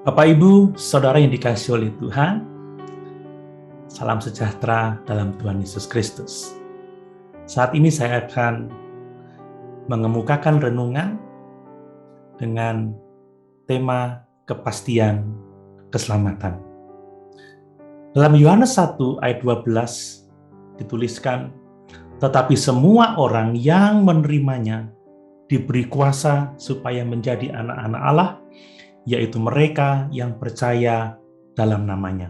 Bapak, Ibu, Saudara yang dikasihi oleh Tuhan, salam sejahtera dalam Tuhan Yesus Kristus. Saat ini saya akan mengemukakan renungan dengan tema kepastian keselamatan. Dalam Yohanes 1 ayat 12 dituliskan, tetapi semua orang yang menerimanya diberi kuasa supaya menjadi anak-anak Allah, yaitu mereka yang percaya dalam namanya.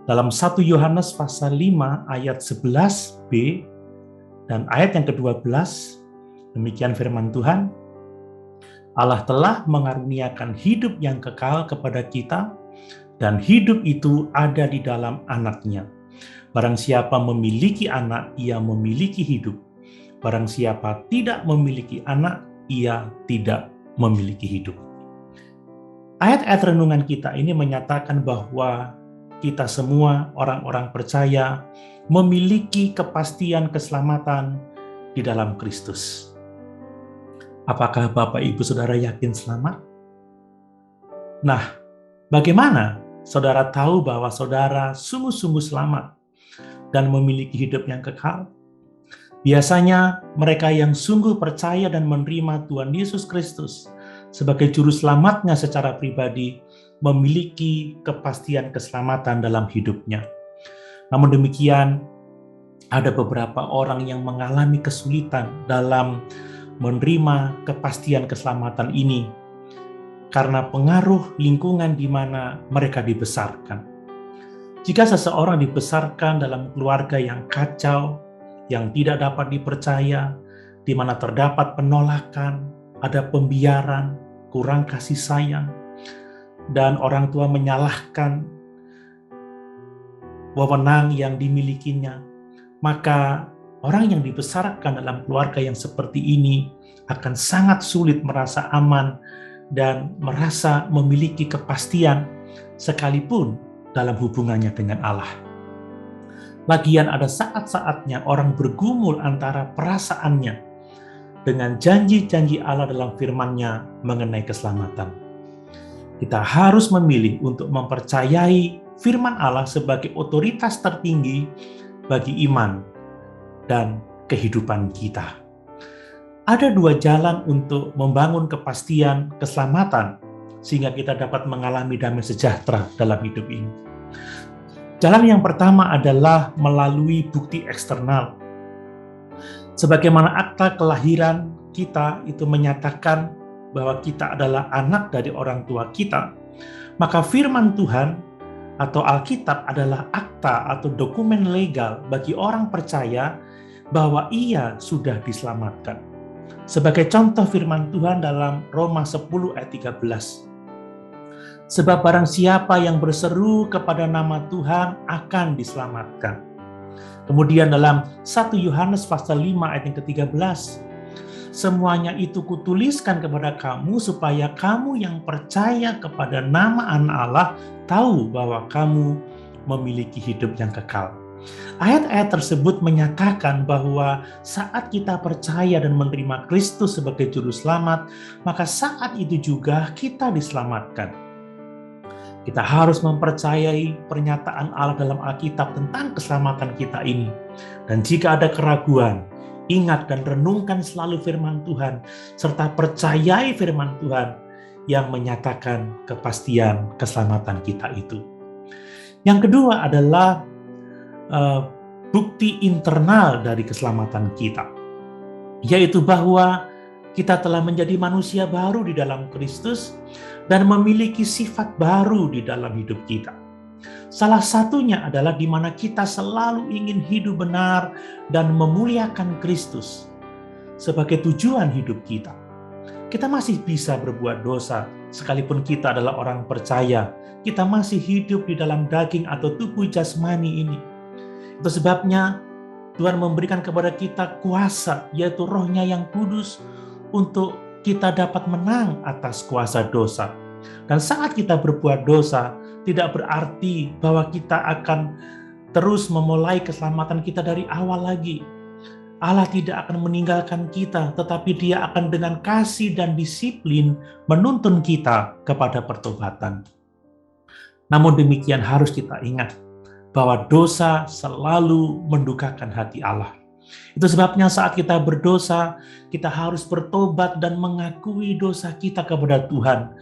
Dalam 1 Yohanes pasal 5 ayat 11b dan ayat yang ke-12, demikian firman Tuhan, Allah telah mengaruniakan hidup yang kekal kepada kita, dan hidup itu ada di dalam anaknya. Barang siapa memiliki anak, ia memiliki hidup. Barang siapa tidak memiliki anak, ia tidak memiliki hidup. Ayat-ayat renungan kita ini menyatakan bahwa kita semua orang-orang percaya memiliki kepastian keselamatan di dalam Kristus. Apakah Bapak, Ibu, Saudara yakin selamat? Nah, bagaimana Saudara tahu bahwa Saudara sungguh-sungguh selamat dan memiliki hidup yang kekal? Biasanya mereka yang sungguh percaya dan menerima Tuhan Yesus Kristus sebagai juru selamatnya secara pribadi memiliki kepastian keselamatan dalam hidupnya. Namun demikian, ada beberapa orang yang mengalami kesulitan dalam menerima kepastian keselamatan ini karena pengaruh lingkungan di mana mereka dibesarkan. Jika seseorang dibesarkan dalam keluarga yang kacau, yang tidak dapat dipercaya, di mana terdapat penolakan, ada pembiaran, kurang kasih sayang, dan orang tua menyalahkan wewenang yang dimilikinya, maka orang yang dibesarkan dalam keluarga yang seperti ini akan sangat sulit merasa aman dan merasa memiliki kepastian sekalipun dalam hubungannya dengan Allah. Lagian ada saat-saatnya orang bergumul antara perasaannya dengan janji-janji Allah dalam firman-Nya mengenai keselamatan. Kita harus memilih untuk mempercayai firman Allah sebagai otoritas tertinggi bagi iman dan kehidupan kita. Ada dua jalan untuk membangun kepastian keselamatan sehingga kita dapat mengalami damai sejahtera dalam hidup ini. Jalan yang pertama adalah melalui bukti eksternal. Sebagaimana akta kelahiran kita itu menyatakan bahwa kita adalah anak dari orang tua kita, maka firman Tuhan atau Alkitab adalah akta atau dokumen legal bagi orang percaya bahwa ia sudah diselamatkan. Sebagai contoh firman Tuhan dalam Roma 10 ayat 13. Sebab barang siapa yang berseru kepada nama Tuhan akan diselamatkan. Kemudian dalam 1 Yohanes pasal 5 ayat yang ke-13, semuanya itu kutuliskan kepada kamu supaya kamu yang percaya kepada nama Anak Allah tahu bahwa kamu memiliki hidup yang kekal. Ayat-ayat tersebut menyatakan bahwa saat kita percaya dan menerima Kristus sebagai juru selamat, maka saat itu juga kita diselamatkan. Kita harus mempercayai pernyataan Allah dalam Alkitab tentang keselamatan kita ini. Dan jika ada keraguan, ingat dan renungkan selalu firman Tuhan, serta percayai firman Tuhan yang menyatakan kepastian keselamatan kita itu. Yang kedua adalah bukti internal dari keselamatan kita, yaitu bahwa kita telah menjadi manusia baru di dalam Kristus dan memiliki sifat baru di dalam hidup kita. Salah satunya adalah di mana kita selalu ingin hidup benar dan memuliakan Kristus sebagai tujuan hidup kita. Kita masih bisa berbuat dosa, sekalipun kita adalah orang percaya. Kita masih hidup di dalam daging atau tubuh jasmani ini. Itu sebabnya Tuhan memberikan kepada kita kuasa, yaitu Roh-Nya yang kudus, untuk kita dapat menang atas kuasa dosa. Dan saat kita berbuat dosa, tidak berarti bahwa kita akan terus memulai keselamatan kita dari awal lagi. Allah tidak akan meninggalkan kita, tetapi Dia akan dengan kasih dan disiplin menuntun kita kepada pertobatan. Namun demikian harus kita ingat bahwa dosa selalu mendukakan hati Allah. Itu sebabnya saat kita berdosa, kita harus bertobat dan mengakui dosa kita kepada Tuhan.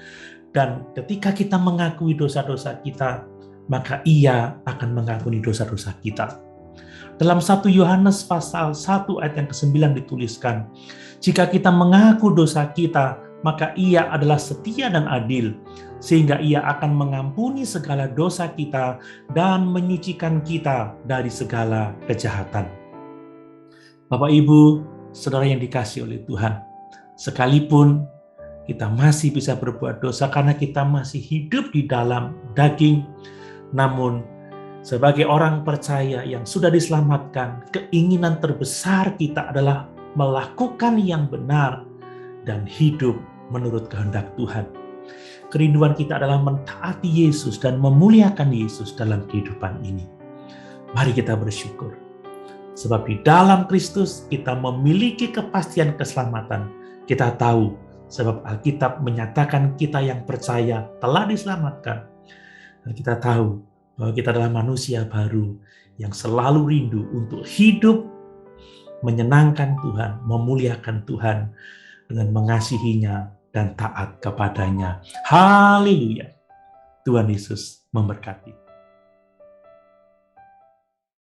Dan ketika kita mengakui dosa-dosa kita, maka Ia akan mengampuni dosa-dosa kita. Dalam 1 Yohanes pasal 1 ayat yang ke-9 dituliskan, jika kita mengaku dosa kita, maka Ia adalah setia dan adil, sehingga Ia akan mengampuni segala dosa kita dan menyucikan kita dari segala kejahatan. Bapak, Ibu, saudara yang dikasihi oleh Tuhan, sekalipun kita masih bisa berbuat dosa karena kita masih hidup di dalam daging, namun sebagai orang percaya yang sudah diselamatkan, keinginan terbesar kita adalah melakukan yang benar dan hidup menurut kehendak Tuhan. Kerinduan kita adalah mentaati Yesus dan memuliakan Yesus dalam kehidupan ini. Mari kita bersyukur. Sebab di dalam Kristus kita memiliki kepastian keselamatan. Kita tahu sebab Alkitab menyatakan kita yang percaya telah diselamatkan. Dan kita tahu bahwa kita adalah manusia baru yang selalu rindu untuk hidup menyenangkan Tuhan, memuliakan Tuhan dengan mengasihinya dan taat kepadanya. Haleluya. Tuhan Yesus memberkati.